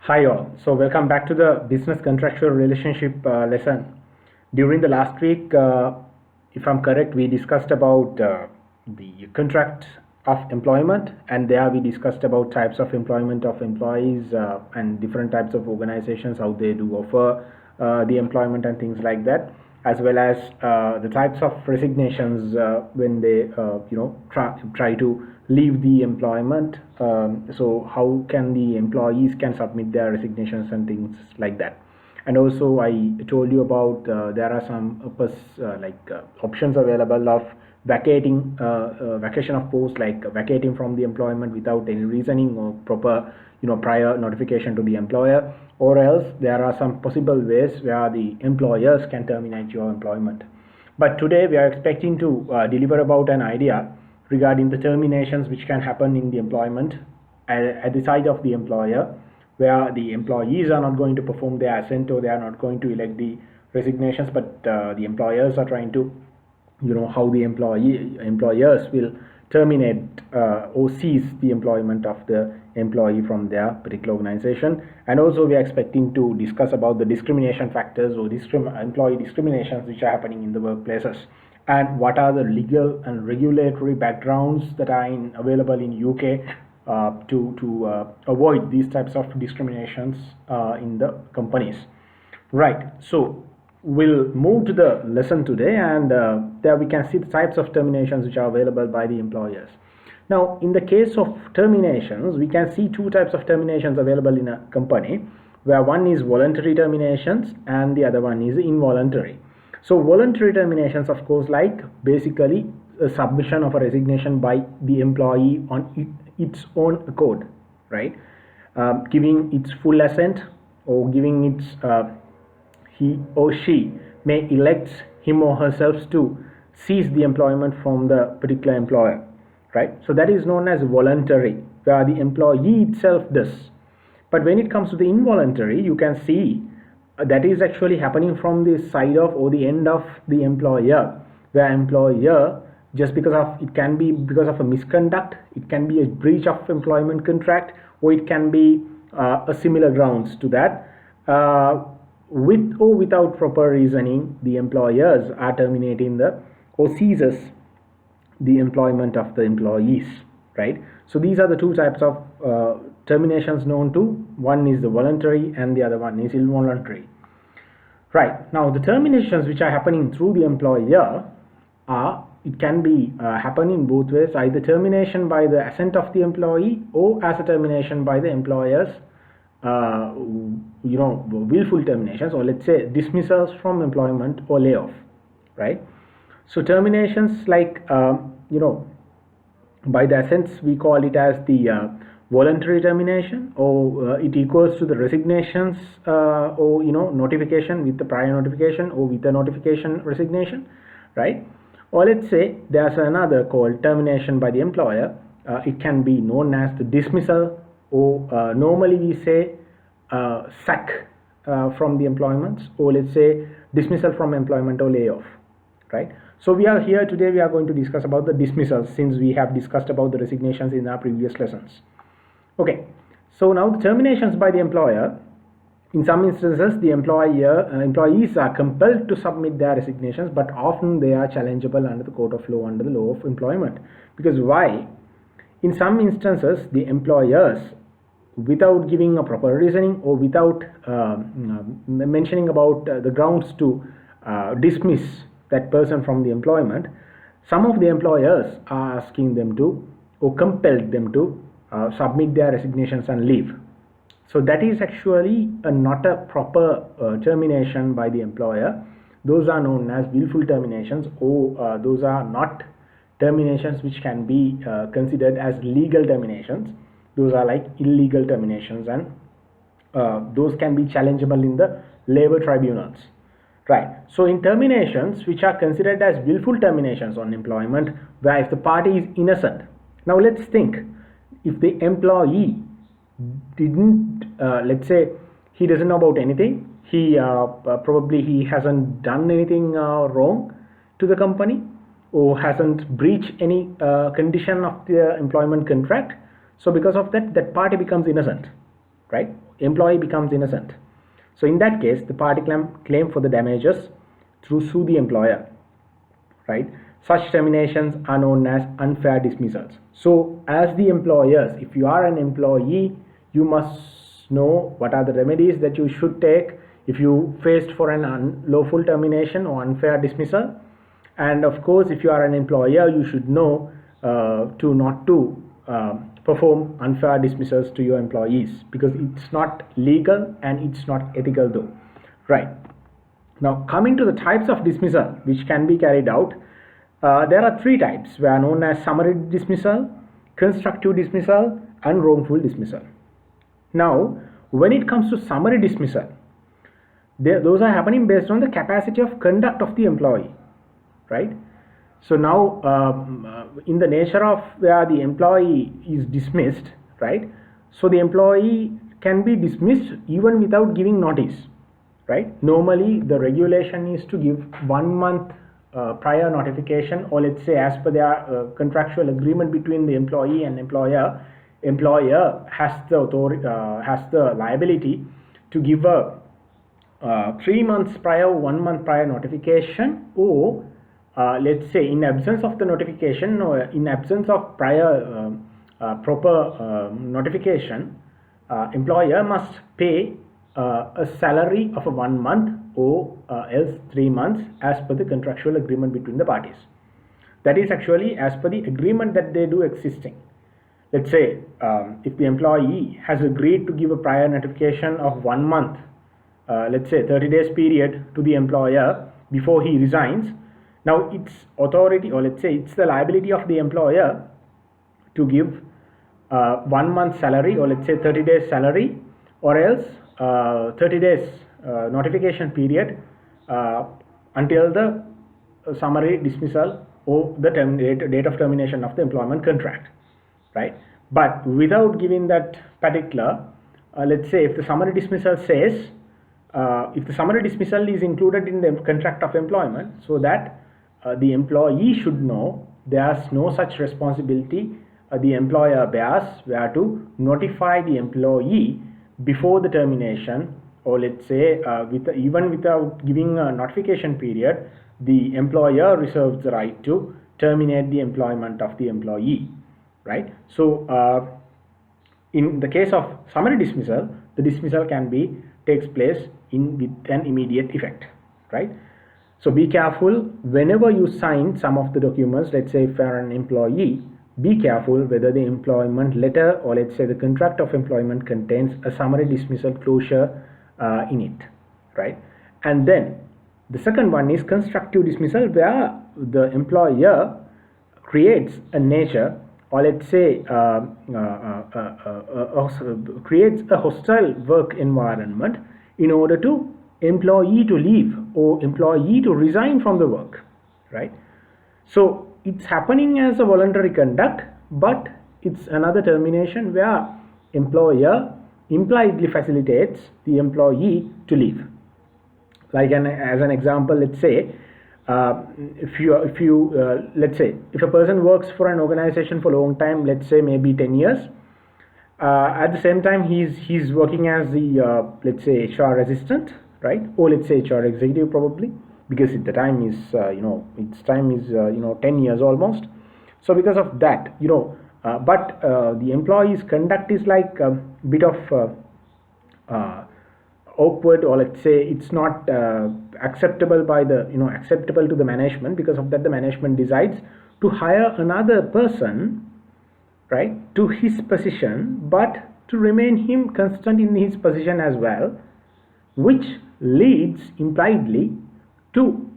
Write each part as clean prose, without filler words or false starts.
Hi all. So welcome back to the business contractual relationship lesson. During the last week, if I'm correct, we discussed about the contract of employment, and there we discussed about types of employment of employees and different types of organizations, how they do offer the employment and things like that, as well as the types of resignations when they try to leave the employment. So how can the employees can submit their resignations and things like that. And also I told you about there are some options available of vacation of post, like vacating from the employment without any reasoning or proper prior notification to the employer, or else there are some possible ways where the employers can terminate your employment. But today we are expecting to deliver about an idea regarding the terminations which can happen in the employment at the side of the employer, where the employees are not going to perform their assent, or they are not going to elect the resignations, but the employers are trying to, how the employers will terminate or cease the employment of the employee from their particular organization. And also we are expecting to discuss about the discrimination factors or employee discriminations which are happening in the workplaces, and what are the legal and regulatory backgrounds that are available in UK to avoid these types of discriminations in the companies. Right. So we'll move to the lesson today, and there we can see the types of terminations which are available by the employers. Now, in the case of terminations, we can see two types of terminations available in a company, where one is voluntary terminations and the other one is involuntary. So voluntary terminations, of course, like basically a submission of a resignation by the employee on its own accord, right? Giving its full assent, or giving its he or she may elect him or herself to cease the employment from the particular employer, right? So that is known as voluntary, where the employee itself does. But when it comes to the involuntary, you can see that is actually happening from the side of or the end of the employer, where employer, just because of, it can be because of a misconduct, it can be a breach of employment contract, or it can be a similar grounds to that, with or without proper reasoning, the employers are terminating the or ceases the employment of the employees, right? So these are the two types of terminations known to. One is the voluntary and the other one is involuntary. Right. Now the terminations which are happening through the employer are, it can be happen in both ways, either termination by the assent of the employee, or as a termination by the employer's willful terminations, or let's say dismissals from employment or layoff, right? So terminations like by the assents, we call it as the voluntary termination, or it equals to the resignations or notification with the prior notification, or with the notification resignation, right? Or let's say there's another called termination by the employer. It can be known as the dismissal, or normally we say sack from the employments, or let's say dismissal from employment or layoff, right? So we are here today, we are going to discuss about the dismissals, since we have discussed about the resignations in our previous lessons. Okay, so now the terminations by the employer, in some instances the employees are compelled to submit their resignations, but often they are challengeable under the court of law, under the law of employment. Because why? In some instances the employers, without giving a proper reasoning, or without mentioning about the grounds to dismiss that person from the employment, some of the employers are asking them to, or compelled them to submit their resignations and leave. So that is actually not a proper termination by the employer. Those are known as willful terminations, or those are not terminations which can be considered as legal terminations. Those are like illegal terminations, and those can be challengeable in the labor tribunals, right? So in terminations which are considered as willful terminations on employment, where if the party is innocent. Now let's think, if the employee didn't, let's say he doesn't know about anything, he probably he hasn't done anything wrong to the company, or hasn't breached any condition of the employment contract. So because of that, that party becomes innocent, right? Employee becomes innocent. So in that case, the party claim for the damages through sue the employer, right? Such terminations are known as unfair dismissals. So as the employers, if you are an employee, you must know what are the remedies that you should take if you faced for an unlawful termination or unfair dismissal. And of course, if you are an employer, you should know to not to perform unfair dismissals to your employees, because it's not legal and it's not ethical though, right? Now coming to the types of dismissal which can be carried out, there are three types, which are known as summary dismissal, constructive dismissal, and wrongful dismissal. Now when it comes to summary dismissal, those are happening based on the capacity of conduct of the employee, right? So now in the nature of where the employee is dismissed, right? So the employee can be dismissed even without giving notice, right? Normally the regulation is to give 1 month prior notification, or let's say as per their contractual agreement between the employee and employer has the authority, has the liability to give a 3 months prior, 1 month prior notification, or let's say in absence of the notification or in absence of prior proper notification, employer must pay a salary of 1 month or else 3 months as per the contractual agreement between the parties. That is actually as per the agreement that they do existing. Let's say if the employee has agreed to give a prior notification of 1 month, let's say 30 days period to the employer before he resigns, now it's authority, or let's say it's the liability of the employer to give 1 month salary, or let's say 30 days salary, or else 30 days notification period until the summary dismissal or the date of termination of the employment contract, right? But without giving that particular, let's say if the summary dismissal says, if the summary dismissal is included in the contract of employment, so that the employee should know there's no such responsibility the employer bears, where to notify the employee before the termination, or let's say even without giving a notification period, the employer reserves the right to terminate the employment of the employee, right? So in the case of summary dismissal, the dismissal takes place with an immediate effect, right? So be careful whenever you sign some of the documents. Let's say if you are an employee, be careful whether the employment letter or let's say the contract of employment contains a summary dismissal closure in it, right? And then the second one is constructive dismissal, where the employer creates a nature, or let's say creates a hostile work environment in order to employee to leave or employee to resign from the work, right? So it's happening as a voluntary conduct, but it's another termination where employer impliedly facilitates the employee to leave. Like as an example, let's say let's say if a person works for an organization for a long time, let's say maybe 10 years, at the same time he's working as the let's say HR assistant, right? Or let's say HR executive probably, because the time is its time is 10 years almost. So because of that, but the employee's conduct is like a bit of awkward, or let's say it's not acceptable by the acceptable to the management. Because of that, the management decides to hire another person, right, to his position, but to remain him constant in his position as well, which leads impliedly to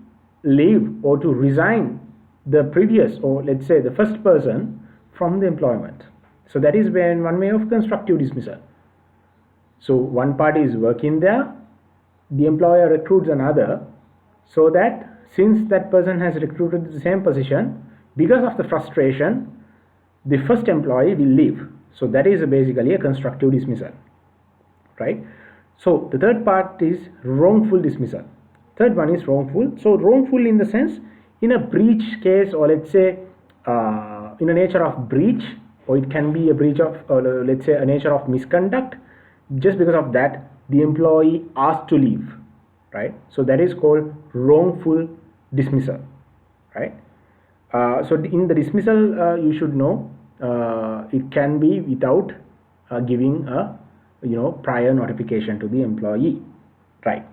leave or to resign the previous, or let's say the first person from the employment. So that is one way of constructive dismissal. So one party is working there, the employer recruits another, so that since that person has recruited the same position, because of the frustration, the first employee will leave. So that is basically a constructive dismissal, right? So the third part is wrongful dismissal. Third one is wrongful. So wrongful in the sense, in a breach case, or let's say in a nature of breach, or it can be a breach of, let's say a nature of misconduct, just because of that the employee asked to leave, right? So that is called wrongful dismissal, right? So in the dismissal, you should know it can be without giving a prior notification to the employee, right?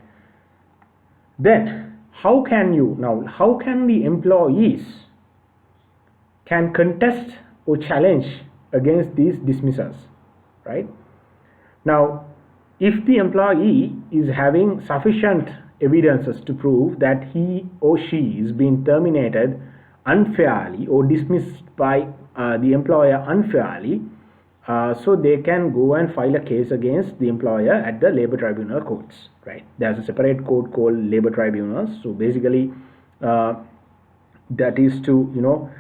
Then how can the employees can contest or challenge against these dismissals, right? Now, if the employee is having sufficient evidences to prove that he or she is being terminated unfairly or dismissed by the employer unfairly, so they can go and file a case against the employer at the labor tribunal courts, right? There's a separate court called labor tribunals. So basically, that is to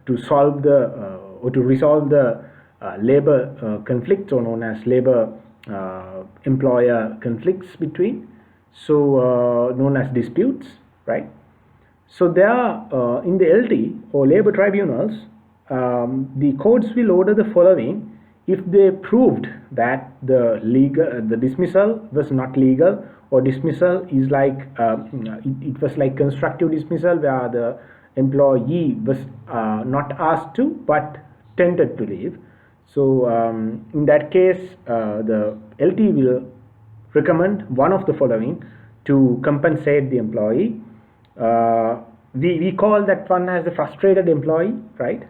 to solve the or to resolve the labor conflicts, or known as labor employer conflicts between, so known as disputes, right? So there are in the LT or labor tribunals, the courts will order the following if they proved that the dismissal was not legal, or dismissal is like it was like constructive dismissal where the employee was not asked to but tempted to leave. So in that case, the LT will recommend one of the following to compensate the employee. We call that one as the frustrated employee, right?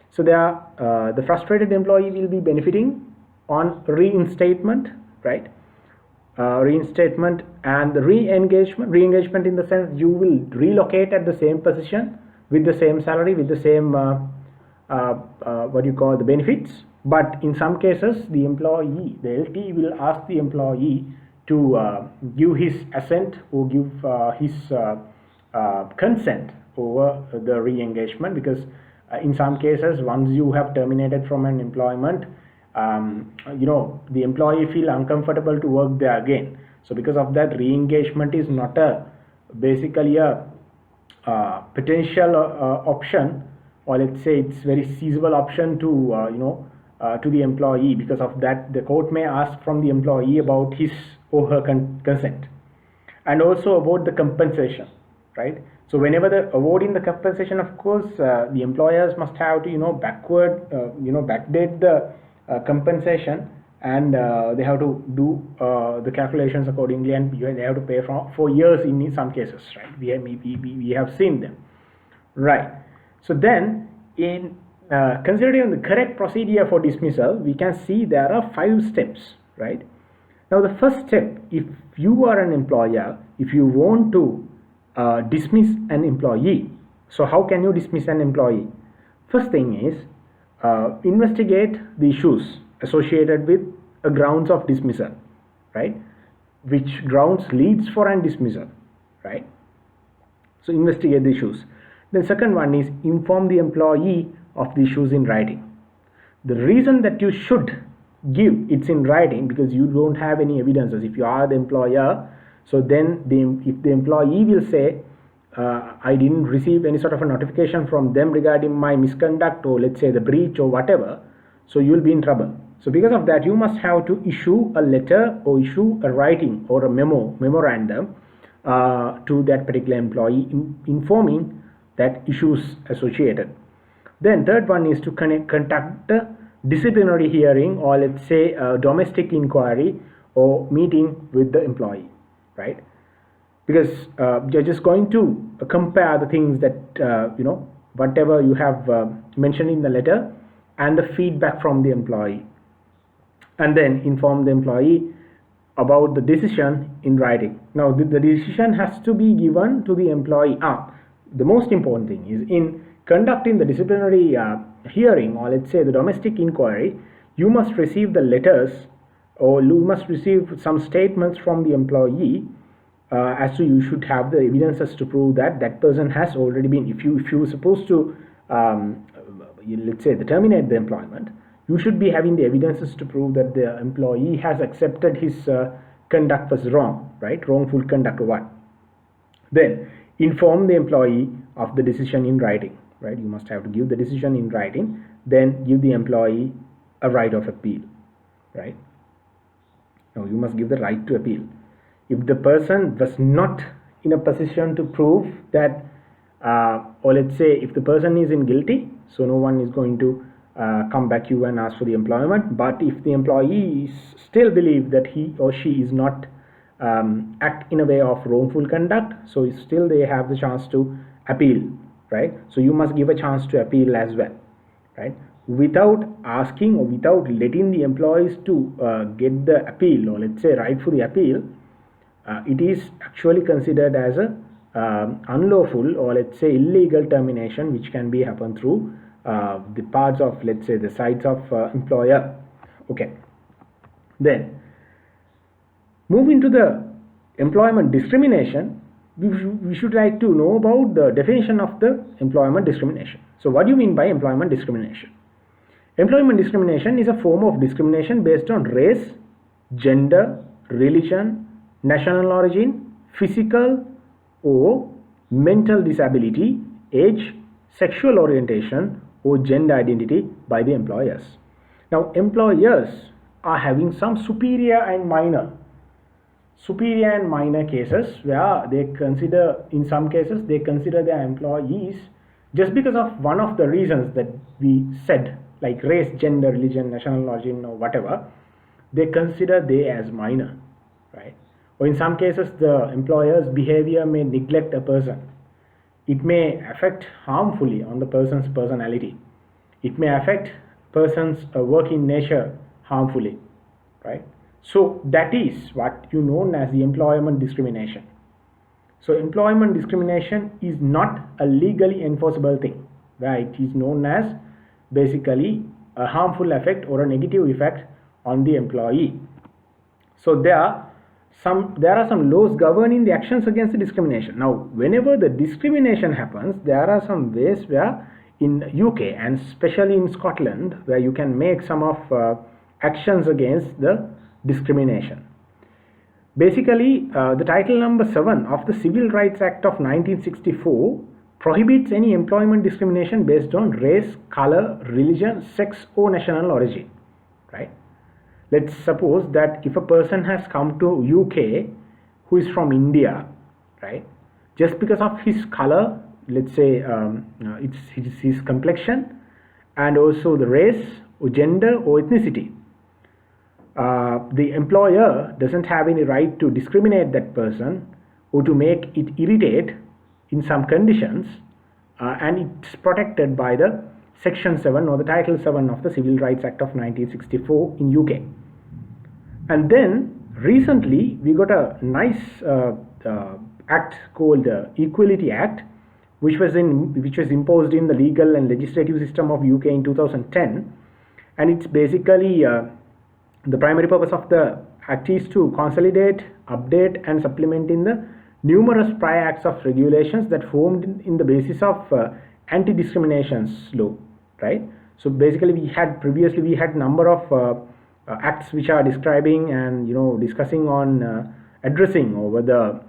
So the frustrated employee will be benefiting on reinstatement, right? Reinstatement and the re-engagement in the sense you will relocate at the same position with the same salary, with the same what you call the benefits. But in some cases, the LT will ask the employee to give his assent or give his consent over the re-engagement, because in some cases, once you have terminated from an employment, the employee feel uncomfortable to work there again. So because of that, re-engagement is not basically a potential option, or let's say it's very feasible option to to the employee. Because of that, the court may ask from the employee about his or her consent, and also about the compensation, right? So whenever the awarding the compensation, of course, the employers must have to backdate the compensation, and they have to do the calculations accordingly, and they have to pay for years in some cases, right? We have seen them, right? So then, in considering the correct procedure for dismissal, we can see there are 5 steps, right? Now the first step, if you are an employer, if you want to dismiss an employee, so how can you dismiss an employee? First thing is investigate the issues associated with a grounds of dismissal, right? Which grounds leads for an dismissal, right? So investigate the issues. The second one is inform the employee of the issues in writing. The reason that you should give it's in writing, because you don't have any evidences. If you are the employer, so then if the employee will say, I didn't receive any sort of a notification from them regarding my misconduct, or let's say the breach or whatever, so you will be in trouble. So because of that, you must have to issue a letter or issue a writing or a memorandum to that particular employee informing that issues associated. Then third one is to conduct a disciplinary hearing, or let's say a domestic inquiry or meeting with the employee, right? Because you're just going to compare the things that whatever you have mentioned in the letter and the feedback from the employee, and then inform the employee about the decision in writing. Now the decision has to be given to the employee. The most important thing is, in conducting the disciplinary hearing, or let's say the domestic inquiry, you must receive the letters, or you must receive some statements from the employee as to you should have the evidences to prove that that person has already been, if you supposed to let's say terminate the employment, you should be having the evidences to prove that the employee has accepted his conduct was wrong, right? Wrongful conduct or what. Then inform the employee of the decision in writing, right? You must have to give the decision in writing. Then give the employee a right of appeal, right? Now you must give the right to appeal. If the person was not in a position to prove that, or let's say if the person is in guilty, so no one is going to come back you and ask for the employment. But if the employee still believe that he or she is not act in a way of wrongful conduct, so still they have the chance to appeal, right? So you must give a chance to appeal as well, right? Without asking or without letting the employees to get the appeal, or let's say right for the appeal, it is actually considered as a unlawful, or let's say illegal termination, which can be happen through the parts of, let's say, the sides of employer. Okay, then move into the employment discrimination. We should like to know about the definition of the employment discrimination. So what do you mean by employment discrimination? Employment discrimination is a form of discrimination based on race, gender, religion, national origin, physical or mental disability, age, sexual orientation or gender identity by the employers. Now employers are having some superior and minor cases where they consider, in some cases they consider their employees, just because of one of the reasons that we said, like race, gender, religion, national origin or whatever, they consider they as minor, right? Or in some cases the employer's behavior may neglect a person. It may affect harmfully on the person's personality. It may affect person's working nature harmfully, right? So that is what you know as the employment discrimination. So employment discrimination is not a legally enforceable thing, right? It is known as basically a harmful effect or a negative effect on the employee. So there are some laws governing the actions against the discrimination. Now whenever the discrimination happens, there are some ways where in UK and especially in Scotland where you can make some of actions against the discrimination. Basically the title number 7 of the Civil Rights Act of 1964 prohibits any employment discrimination based on race, color, religion, sex or national origin, right? Let's suppose that if a person has come to UK who is from India, right, just because of his color, let's say it's his complexion and also the race or gender or ethnicity, the employer doesn't have any right to discriminate that person or to make it irritate in some conditions, and it's protected by the Section 7 or the Title 7 of the Civil Rights Act of 1964 in UK. And then recently we got a nice act called Equality Act, which was imposed in the legal and legislative system of UK in 2010, and it's basically the primary purpose of the act is to consolidate, update and supplement in the numerous prior acts of regulations that formed in the basis of anti-discrimination law, right? So basically we had number of acts which are describing and discussing on addressing over the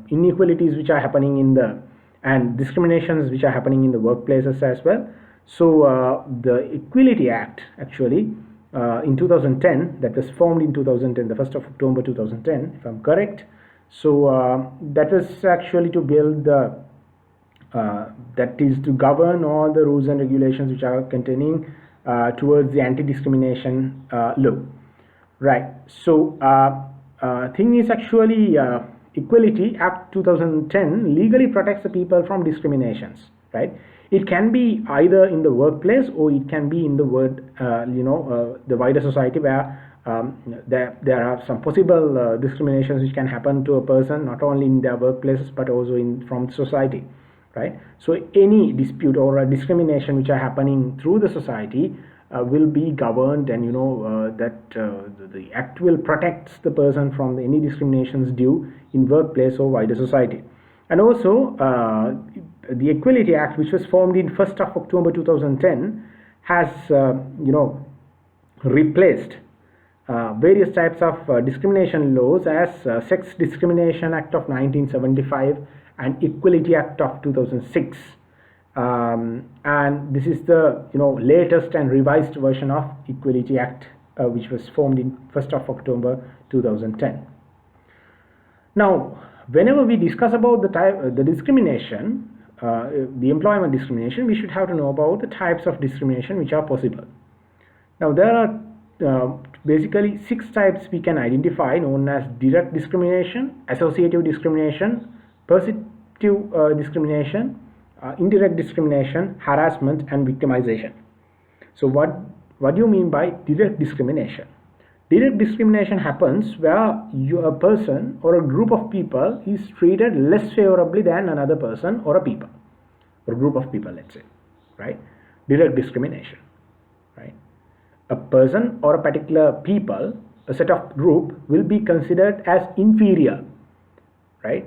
inequalities which are happening in the and discriminations which are happening in the workplaces as well. So the Equality Act actually in 2010, that was formed in 2010, the 1st of October 2010 if I'm correct. So that was actually to build the that is to govern all the rules and regulations which are containing towards the anti-discrimination law, right? So thing is actually Equality Act 2010 legally protects the people from discriminations, right? It can be either in the workplace or it can be in the the wider society where there are some possible discriminations which can happen to a person not only in their workplaces but also from society, right? So any dispute or a discrimination which are happening through the society will be governed, and that the act will protect the person from any discriminations due in workplace or wider society. And also the Equality Act, which was formed in 1st of October 2010, has replaced various types of discrimination laws as Sex Discrimination Act of 1975 and Equality Act of 2006, and this is the latest and revised version of Equality Act which was formed in 1st of October 2010. Now, whenever we discuss about the discrimination, the employment discrimination, we should have to know about the types of discrimination which are possible. Now, there are basically 6 types we can identify, known as direct discrimination, associative discrimination, perceptive discrimination, indirect discrimination, harassment, and victimization. So what do you mean by direct discrimination? Direct discrimination happens where a person or a group of people is treated less favorably than another person or a people, or a group of people, let's say, right? Direct discrimination, right? A person or a particular people, a set of group, will be considered as inferior, right?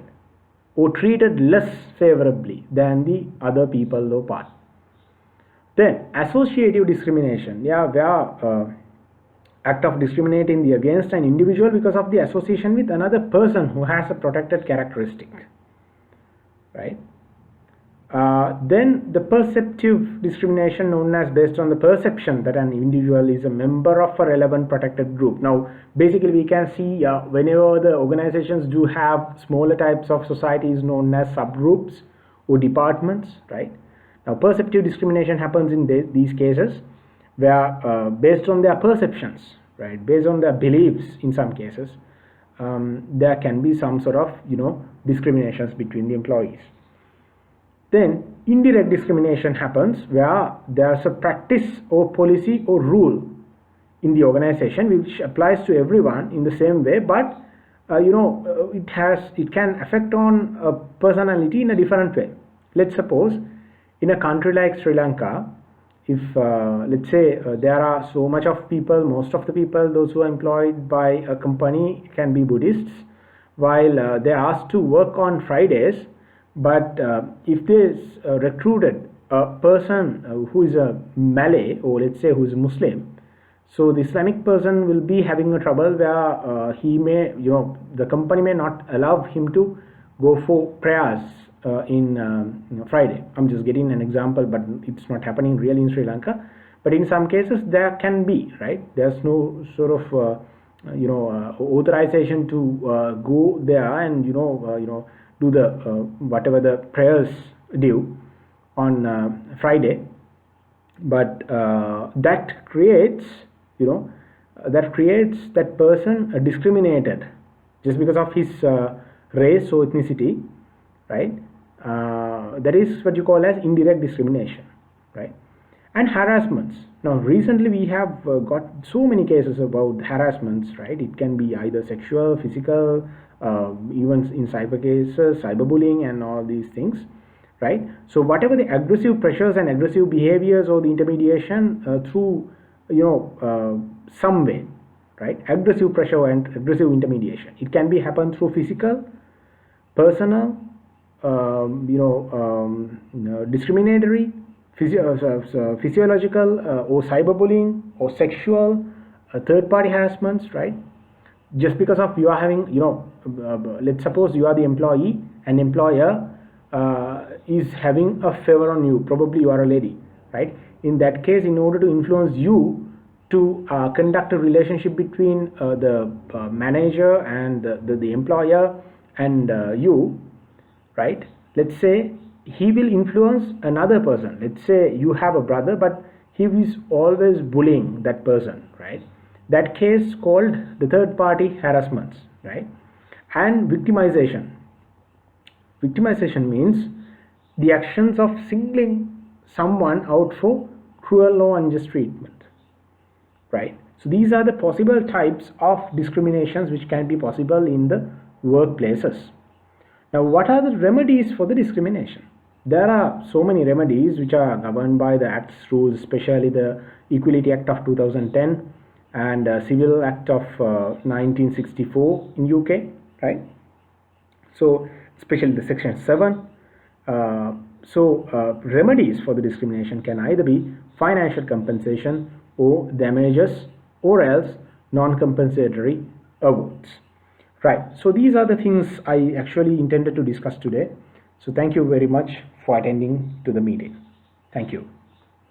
Or treated less favorably than the other people or part. Then associative discrimination, where act of discriminating against an individual because of the association with another person who has a protected characteristic, right? Then the perceptive discrimination, known as based on the perception that an individual is a member of a relevant protected group. Now, basically we can see whenever the organizations do have smaller types of societies known as subgroups or departments, right? Now, perceptive discrimination happens in these cases where based on their perceptions, right, based on their beliefs in some cases, there can be some sort of discriminations between the employees. Then indirect discrimination happens where there's a practice or policy or rule in the organization which applies to everyone in the same way, but it can affect on a personality in a different way. Let's suppose in a country like Sri Lanka, if let's say there are so much of people, most of the people, those who are employed by a company can be Buddhists, while they are asked to work on Fridays, but if they recruited a person who is a Malay, or let's say who is Muslim, so the Islamic person will be having a trouble where he may, the company may not allow him to go for prayers in Friday. I'm just getting an example, but it's not happening really in Sri Lanka. But in some cases there can be, right? There's no sort of authorization to go there and do the whatever the prayers due on Friday. But that creates that person discriminated just because of his race or ethnicity, right? That is what you call as indirect discrimination, right? And harassments. Now, recently we have got so many cases about harassments, right? It can be either sexual, physical, even in cyber cases, cyberbullying and all these things, right? So whatever the aggressive pressures and aggressive behaviors or the intermediation through some way, right? Aggressive pressure and aggressive intermediation. It can be happen through physical, personal, discriminatory, physiological, or cyberbullying, or sexual, third-party harassments, right? Just because of you are having, let's suppose you are the employee and employer is having a favor on you. Probably you are a lady, right? In that case, in order to influence you to conduct a relationship between the manager and the employer and you, right? Let's say he will influence another person. Let's say you have a brother, but he is always bullying that person, right? That case called the third party harassments, right? And victimization. Victimization means the actions of singling someone out for cruel or unjust treatment, right? So these are the possible types of discriminations which can be possible in the workplaces. Now, what are the remedies for the discrimination? There are so many remedies which are governed by the Act's rules, especially the Equality Act of 2010 and Civil Act of 1964 in UK, right? So, especially the Section 7. Remedies for the discrimination can either be financial compensation or damages, or else non-compensatory awards. Right, so these are the things I actually intended to discuss today. So thank you very much for attending to the meeting. Thank you.